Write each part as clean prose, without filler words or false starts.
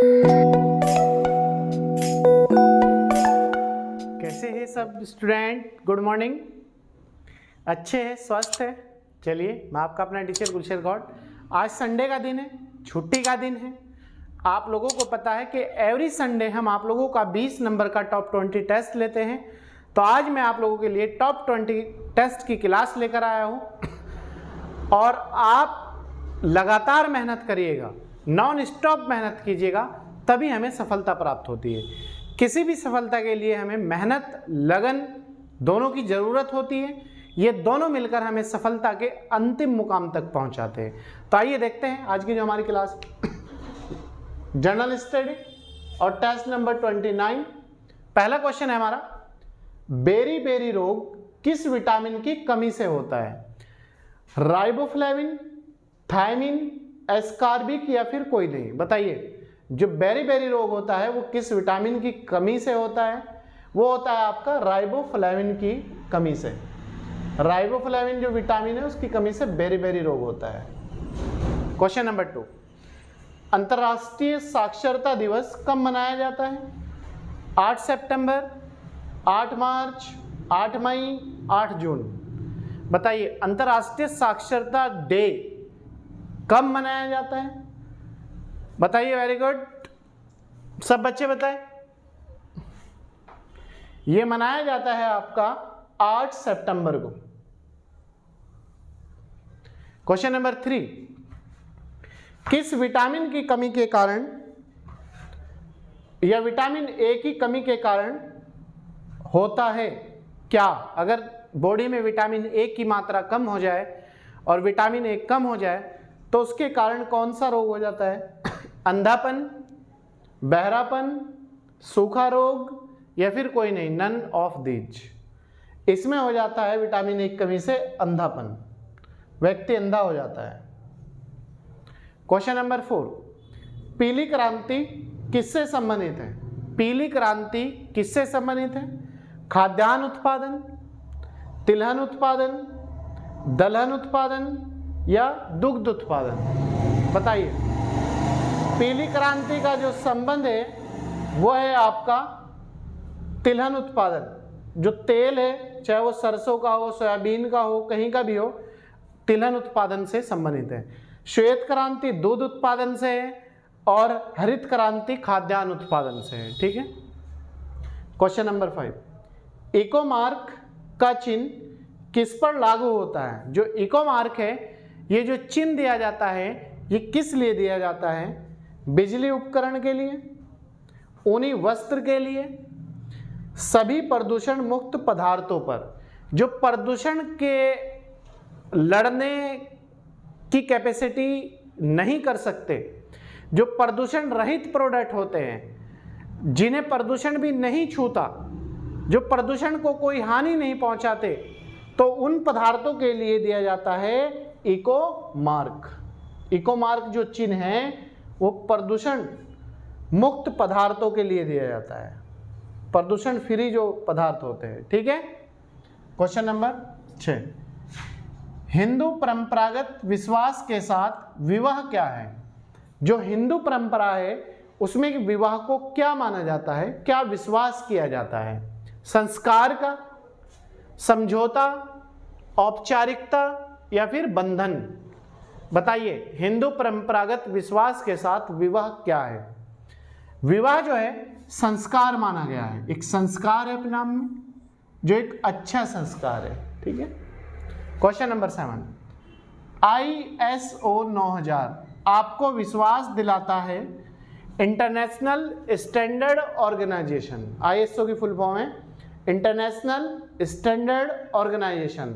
कैसे हैं सब स्टूडेंट? Good morning. अच्छे हैं, स्वस्थ है? चलिए, मैं आपका अपना टीचर गुलशेर गौड। आज संडे का दिन है, छुट्टी का दिन है। आप लोगों को पता है कि एवरी संडे हम आप लोगों का 20 नंबर का टॉप 20 टेस्ट लेते हैं। तो आज मैं आप लोगों के लिए टॉप 20 टेस्ट की क्लास लेकर आया हूँ और आप लगातार मेहनत करिएगा, नॉन स्टॉप मेहनत कीजिएगा, तभी हमें सफलता प्राप्त होती है। किसी भी सफलता के लिए हमें मेहनत, लगन दोनों की ज़रूरत होती है। ये दोनों मिलकर हमें सफलता के अंतिम मुकाम तक पहुंचाते हैं। तो आइए देखते हैं आज की जो हमारी क्लास जनरल स्टडी और टेस्ट नंबर 29। पहला क्वेश्चन है हमारा, बेरी रोग किस विटामिन की कमी से होता है? राइबोफ्लेविन, थायमिन, एस्कॉर्बिक या फिर कोई नहीं? बताइए, जो बेरी रोग होता है वो किस विटामिन की कमी से होता है? वो होता है आपका राइबोफ्लेविन की कमी से। राइबोफ्लेविन जो विटामिन है उसकी कमी से बेरी रोग होता है। क्वेश्चन नंबर 2, अंतर्राष्ट्रीय साक्षरता दिवस कब मनाया जाता है? 8 सितंबर, 8 मार्च, 8 मई, 8 जून? बताइए, अंतर्राष्ट्रीय साक्षरता डे कब मनाया जाता है? बताइए। वेरी गुड, सब बच्चे बताएं। यह मनाया जाता है आपका 8 सितंबर को। क्वेश्चन नंबर 3, किस विटामिन की कमी के कारण या विटामिन ए की कमी के कारण होता है? क्या अगर बॉडी में विटामिन ए की मात्रा कम हो जाए और विटामिन ए कम हो जाए तो उसके कारण कौन सा रोग हो जाता है? अंधापन, बहरापन, सूखा रोग या फिर कोई नहीं? None of these. इसमें हो जाता है विटामिन ए की कमी से अंधापन, व्यक्ति अंधा हो जाता है। क्वेश्चन नंबर 4, पीली क्रांति किससे संबंधित है? पीली क्रांति किससे संबंधित है? खाद्यान्न उत्पादन, तिलहन उत्पादन, दलहन उत्पादन या दुग्ध उत्पादन? बताइए। पीली क्रांति का जो संबंध है वो है आपका तिलहन उत्पादन। जो तेल है, चाहे वो सरसों का हो, सोयाबीन का हो, कहीं का भी हो, तिलहन उत्पादन से संबंधित है। श्वेत क्रांति दूध उत्पादन से है और हरित क्रांति खाद्यान्न उत्पादन से है। ठीक है। क्वेश्चन नंबर 5, इको मार्क का चिन्ह किस पर लागू होता है? जो इको मार्क है, ये जो चिन्ह दिया जाता है, ये किस लिए दिया जाता है? बिजली उपकरण के लिए, ऊनी वस्त्र के लिए, सभी प्रदूषण मुक्त पदार्थों पर। जो प्रदूषण के लड़ने की कैपेसिटी नहीं कर सकते, जो प्रदूषण रहित प्रोडक्ट होते हैं, जिन्हें प्रदूषण भी नहीं छूता, जो प्रदूषण को कोई हानि नहीं पहुंचाते, तो उन पदार्थों के लिए दिया जाता है इको मार्क। इको मार्क जो चिन्ह है वो प्रदूषण मुक्त पदार्थों के लिए दिया जाता है, प्रदूषण फ्री जो पदार्थ होते हैं। ठीक है। क्वेश्चन नंबर 6, हिंदू परंपरागत विश्वास के साथ विवाह क्या है? जो हिंदू परंपरा है उसमें विवाह को क्या माना जाता है, क्या विश्वास किया जाता है? संस्कार का, समझौता, औपचारिकता या फिर बंधन? बताइए, हिंदू परंपरागत विश्वास के साथ विवाह क्या है? विवाह जो है संस्कार माना गया है, एक संस्कार है अपने नाम में, जो एक अच्छा संस्कार है। ठीक है। क्वेश्चन नंबर 7, ISO 9000 आपको विश्वास दिलाता है इंटरनेशनल स्टैंडर्ड ऑर्गेनाइजेशन। ISO की फुल फॉर्म है इंटरनेशनल स्टैंडर्ड ऑर्गेनाइजेशन।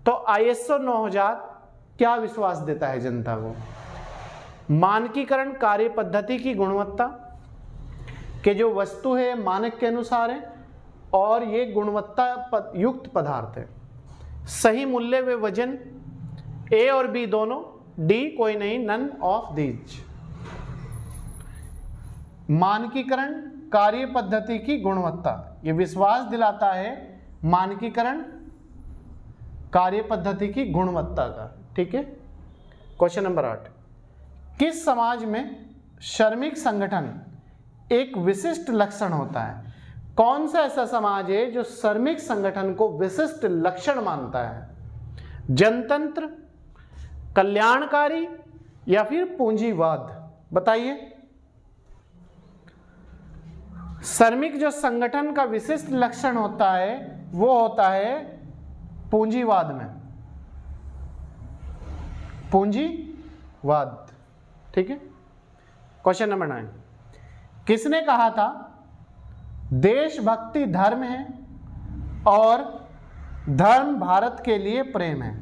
तो ISO 9000 क्या विश्वास देता है जनता को? मानकीकरण कार्य पद्धति की गुणवत्ता के जो वस्तु है मानक के अनुसार है और ये गुणवत्ता युक्त पदार्थ है। सही मूल्य व वजन, A और B दोनों, D कोई नहीं, नन ऑफ दीज। मानकीकरण कार्य पद्धति की गुणवत्ता, ये विश्वास दिलाता है मानकीकरण कार्य पद्धति की गुणवत्ता का। ठीक है। क्वेश्चन नंबर 8, किस समाज में श्रमिक संगठन एक विशिष्ट लक्षण होता है? कौन सा ऐसा समाज है जो श्रमिक संगठन को विशिष्ट लक्षण मानता है? जनतंत्र, कल्याणकारी या फिर पूंजीवाद? बताइए। श्रमिक जो संगठन का विशिष्ट लक्षण होता है वो होता है पूंजीवाद में, पूंजीवाद। ठीक है। क्वेश्चन नंबर 9, किसने कहा था देशभक्ति धर्म है और धर्म भारत के लिए प्रेम है?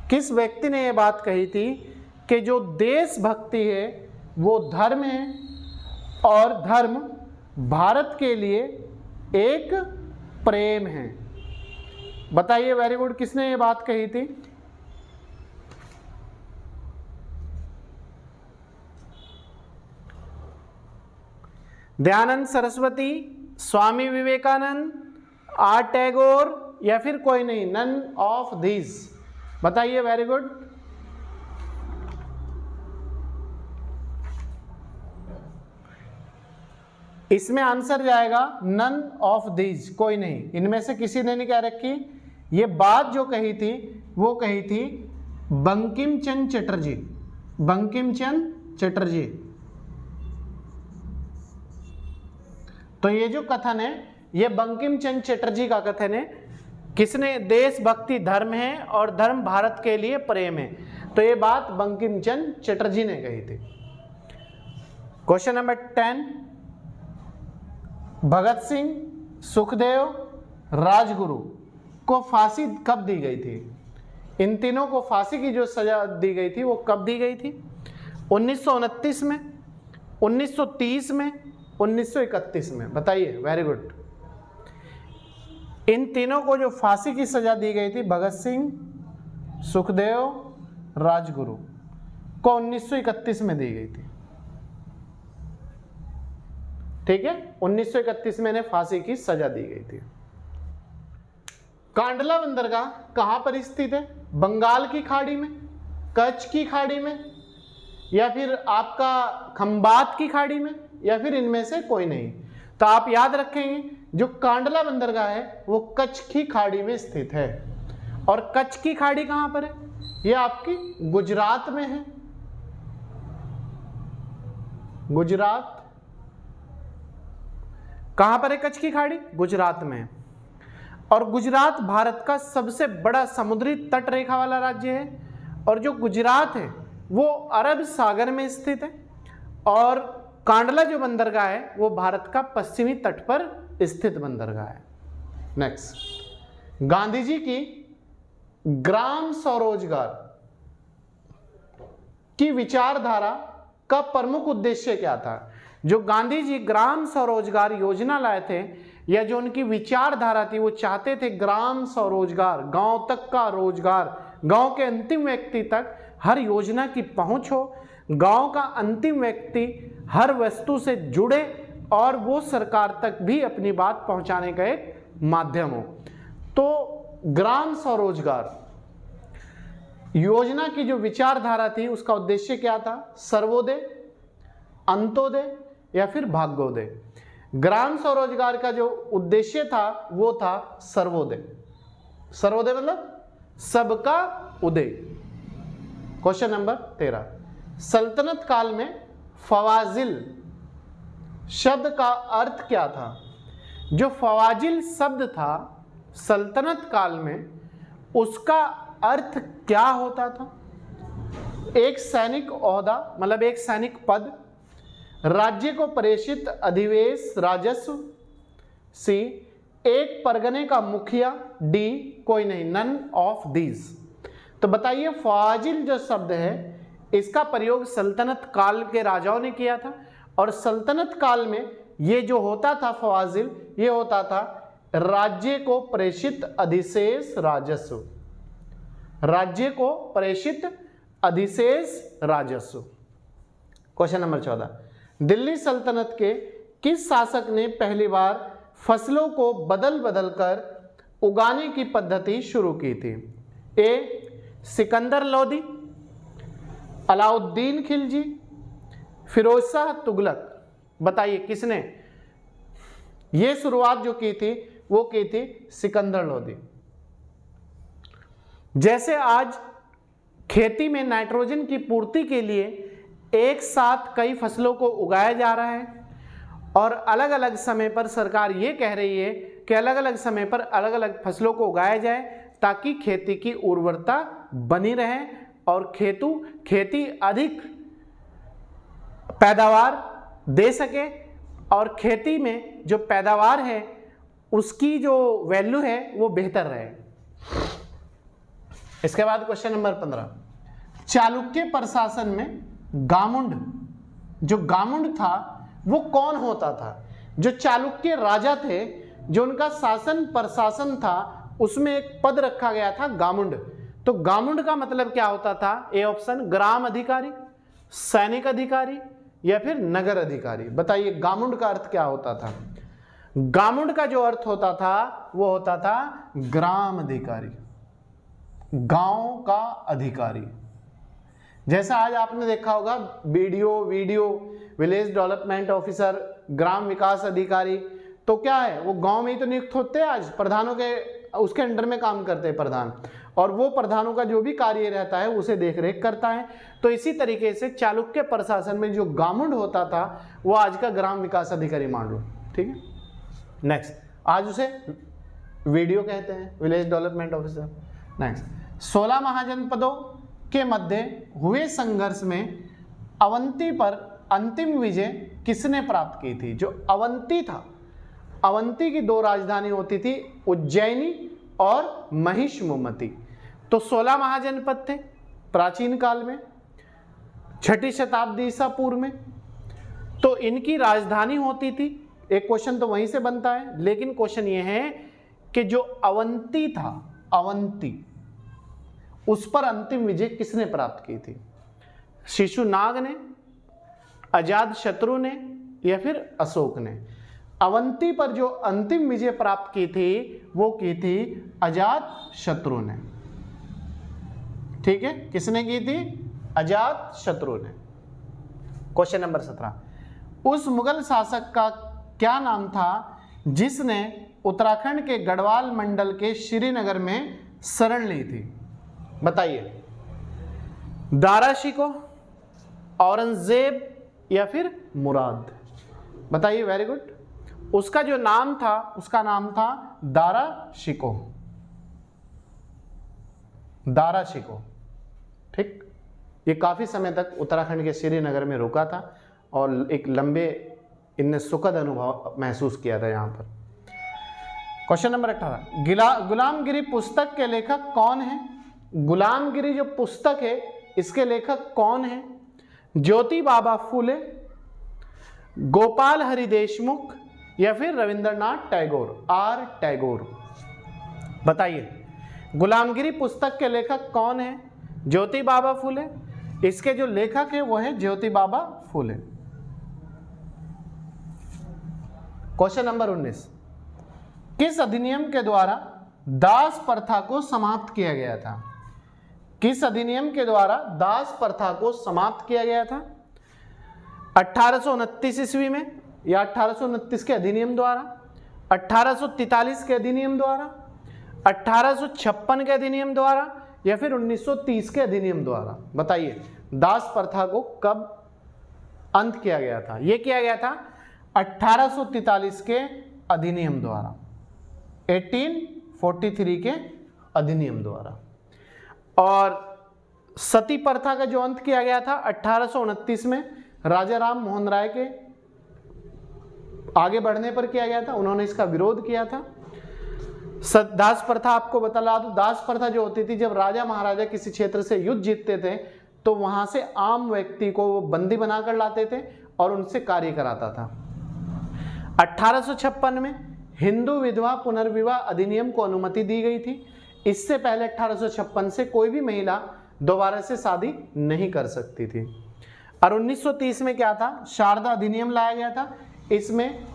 किस व्यक्ति ने यह बात कही थी कि जो देशभक्ति है वो धर्म है और धर्म भारत के लिए एक प्रेम है? बताइए। Very good. किसने ये बात कही थी? दयानंद सरस्वती, स्वामी विवेकानंद, आर टैगोर या फिर कोई नहीं, नन ऑफ दीज? बताइए। Very good. इसमें आंसर जाएगा नन ऑफ दीज, कोई नहीं, इनमें से किसी ने नहीं क्या रखी। ये बात जो कही थी वो कही थी बंकिम चंद्र चटर्जी, बंकिम चंद्र चटर्जी। तो ये जो कथन है ये बंकिम चंद्र चटर्जी का कथन है। किसने? देशभक्ति धर्म है और धर्म भारत के लिए प्रेम है। तो ये बात बंकिम चंद्र चटर्जी ने कही थी। क्वेश्चन नंबर 10, भगत सिंह, सुखदेव, राजगुरु को फांसी कब दी गई थी? इन तीनों को फांसी की जो सजा दी गई थी वो कब दी गई थी? 1929 में, 1930 में, 1931 में? बताइए। Very good. इन तीनों को जो फांसी की सजा दी गई थी, भगत सिंह, सुखदेव, राजगुरु को 1931 में दी गई थी। ठीक है। 1931 में इन्हें फांसी की सजा दी गई थी। कांडला बंदरगाह कहां पर स्थित है? बंगाल की खाड़ी में, कच्छ की खाड़ी में, या फिर आपका खंबात की खाड़ी में, या फिर इनमें से कोई नहीं? तो आप याद रखेंगे जो कांडला बंदरगाह है वो कच्छ की खाड़ी में स्थित है। और कच्छ की खाड़ी कहां पर है? ये आपकी गुजरात में है। गुजरात। कहां पर है कच्छ की खाड़ी? गुजरात में। और गुजरात भारत का सबसे बड़ा समुद्री तट रेखा वाला राज्य है। और जो गुजरात है वो अरब सागर में स्थित है। और कांडला जो बंदरगाह है वो भारत का पश्चिमी तट पर स्थित बंदरगाह है। नेक्स्ट, गांधी जी की ग्राम स्वरोजगार की विचारधारा का प्रमुख उद्देश्य क्या था? जो गांधी जी ग्राम स्वरोजगार योजना लाए थे या जो उनकी विचारधारा थी वो चाहते थे ग्राम स्वरोजगार, गांव तक का रोजगार, गांव के अंतिम व्यक्ति तक हर योजना की पहुंच हो, गांव का अंतिम व्यक्ति हर वस्तु से जुड़े और वो सरकार तक भी अपनी बात पहुंचाने का एक माध्यम हो। तो ग्राम स्वरोजगार योजना की जो विचारधारा थी उसका उद्देश्य क्या था? सर्वोदय, अंत्योदय या फिर भाग्योदय? ग्राम स्वरोजगार का जो उद्देश्य था वो था सर्वोदय। सर्वोदय मतलब सबका उदय। क्वेश्चन नंबर 13, सल्तनत काल में फवाजिल शब्द का अर्थ क्या था? जो फवाजिल शब्द था सल्तनत काल में उसका अर्थ क्या होता था? एक सैनिक ओहदा मतलब एक सैनिक पद, राज्य को प्रेषित अधिवेश राजस्व, सी एक परगने का मुखिया, डी कोई नहीं, नन ऑफ दीज। तो बताइए फवाजिल जो शब्द है इसका प्रयोग सल्तनत काल के राजाओं ने किया था। और सल्तनत काल में ये जो होता था फवाजिल, ये होता था राज्य को प्रेषित अधिशेष राजस्व, राज्य को प्रेषित अधिशेष राजस्व। क्वेश्चन नंबर 14, दिल्ली सल्तनत के किस शासक ने पहली बार फसलों को बदल बदल कर उगाने की पद्धति शुरू की थी? ए सिकंदर लोदी, अलाउद्दीन खिलजी, फिरोजशाह तुगलक, बताइए किसने? ये शुरुआत जो की थी वो की थी सिकंदर लोदी। जैसे आज खेती में नाइट्रोजन की पूर्ति के लिए एक साथ कई फसलों को उगाया जा रहा है और अलग अलग समय पर सरकार ये कह रही है कि अलग अलग समय पर अलग अलग फसलों को उगाया जाए ताकि खेती की उर्वरता बनी रहे और खेती अधिक पैदावार दे सके और खेती में जो पैदावार है उसकी जो वैल्यू है वो बेहतर रहे। इसके बाद क्वेश्चन नंबर 15, चालुक्य प्रशासन में गामुंड, जो गामुंड था वो कौन होता था? जो चालुक्य राजा थे, जो उनका शासन प्रशासन था, उसमें एक पद रखा गया था गामुंड। तो गामुंड का मतलब क्या होता था? ए ऑप्शन, ग्राम अधिकारी, सैनिक अधिकारी या फिर नगर अधिकारी। बताइए गामुंड का अर्थ क्या होता था? गामुंड का जो अर्थ होता था वो होता था ग्राम अधिकारी, गांव का अधिकारी। जैसा आज आपने देखा होगा वीडियो विलेज डेवलपमेंट ऑफिसर, ग्राम विकास अधिकारी, तो क्या है वो गांव में ही तो नियुक्त होते हैं आज, प्रधानों के उसके अंडर में काम करते हैं प्रधान, और वो प्रधानों का जो भी कार्य रहता है उसे देखरेख करता है। तो इसी तरीके से चालुक्य प्रशासन में जो गामुंड होता था वो आज का ग्राम विकास अधिकारी मान लो, ठीक है। नेक्स्ट, आज उसे वीडियो कहते हैं, विलेज डेवलपमेंट ऑफिसर। नेक्स्ट, 16 महाजनपदों के मध्य हुए संघर्ष में अवंती पर अंतिम विजय किसने प्राप्त की थी? जो अवंती था, अवंती की 2 राजधानी होती थी, उज्जैनी और महिषमुमती। तो 16 महाजनपद थे प्राचीन काल में, 6ठी शताब्दी ईसा पूर्व में, तो इनकी राजधानी होती थी। एक क्वेश्चन तो वहीं से बनता है, लेकिन क्वेश्चन ये है कि जो अवंती था, अवंती, उस पर अंतिम विजय किसने प्राप्त की थी? शिशुनाग ने, अजात शत्रु ने या फिर अशोक ने? अवंती पर जो अंतिम विजय प्राप्त की थी वो की थी अजात शत्रु ने, ठीक है। किसने की थी? अजात शत्रु ने। क्वेश्चन नंबर 17, उस मुगल शासक का क्या नाम था जिसने उत्तराखंड के गढ़वाल मंडल के श्रीनगर में शरण ली थी? बताइए, दारा शिकोह, औरंगजेब या फिर मुराद? बताइए, वेरी गुड। उसका जो नाम था उसका नाम था दारा शिकोह, दारा शिकोह, ठीक। ये काफी समय तक उत्तराखंड के श्रीनगर में रुका था और एक लंबे इनने सुखद अनुभव महसूस किया था यहाँ पर। क्वेश्चन नंबर 18, गुलामगिरी पुस्तक के लेखक कौन है? गुलामगिरी जो पुस्तक है इसके लेखक कौन है? ज्योति बाबा फूले, गोपाल हरि देशमुख या फिर रविंद्रनाथ टैगोर, आर टैगोर? बताइए, गुलामगिरी पुस्तक के लेखक कौन है? ज्योति बाबा फूले, इसके जो लेखक है वो है ज्योति बाबा फूले। क्वेश्चन नंबर 19, किस अधिनियम के द्वारा दास प्रथा को समाप्त किया गया था? किस अधिनियम के द्वारा दास प्रथा को समाप्त किया गया था? 1829 ईस्वी में या 1829 के अधिनियम द्वारा, 1843 के अधिनियम द्वारा, 1856 के अधिनियम द्वारा या फिर 1930 के अधिनियम द्वारा? बताइए, दास प्रथा को कब अंत किया गया था? यह किया गया था 1843 के अधिनियम द्वारा, 1843 के अधिनियम द्वारा। और सती प्रथा का जो अंत किया गया था 1829 में राजा राम मोहन राय के आगे बढ़ने पर किया गया था, उन्होंने इसका विरोध किया था। दास प्रथा आपको बता दूं, दास प्रथा जो होती थी जब राजा महाराजा किसी क्षेत्र से युद्ध जीतते थे तो वहां से आम व्यक्ति को वो बंदी बनाकर लाते थे और उनसे कार्य कराता था। 1856 में हिंदू विधवा पुनर्विवाह अधिनियम को अनुमति दी गई थी। इससे पहले 1856 से कोई भी महिला दोबारा से शादी नहीं कर सकती थी। और 1930 में क्या था? शारदा अधिनियम लाया गया था। इसमें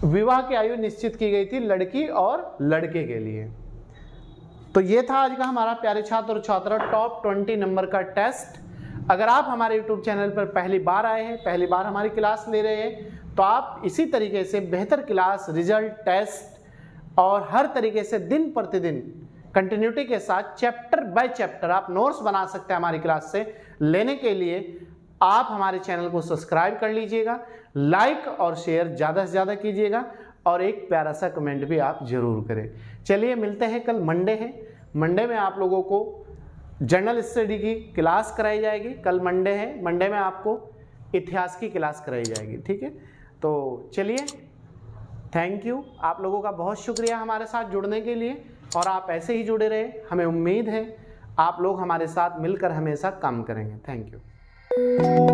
विवाह की आयु निश्चित की गई थी लड़की और लड़के के लिए। तो ये था आज का हमारा प्यारे छात्र और छात्रा टॉप 20 नंबर का टेस्ट। अगर आप हमारे YouTube चैनल पर पहली बार आए हैं, पहली बार हमारी क्लास ले रहे हैं, तो आप इसी तरीके से बेहतर क्लास, रिजल्ट, टेस्ट और हर तरीके से दिन प्रतिदिन कंटिन्यूटी के साथ चैप्टर बाय चैप्टर आप नोट्स बना सकते हैं हमारी क्लास से। लेने के लिए आप हमारे चैनल को सब्सक्राइब कर लीजिएगा, लाइक और शेयर ज़्यादा से ज़्यादा कीजिएगा और एक प्यारा सा कमेंट भी आप जरूर करें। चलिए मिलते हैं, कल मंडे है। मंडे में आप लोगों को जनरल स्टडी की क्लास कराई जाएगी। कल मंडे है, मंडे में आपको इतिहास की क्लास कराई जाएगी, ठीक है। तो चलिए, थैंक यू, आप लोगों का बहुत शुक्रिया हमारे साथ जुड़ने के लिए, और आप ऐसे ही जुड़े रहे। हमें उम्मीद है आप लोग हमारे साथ मिलकर हमेशा काम करेंगे। Thank you.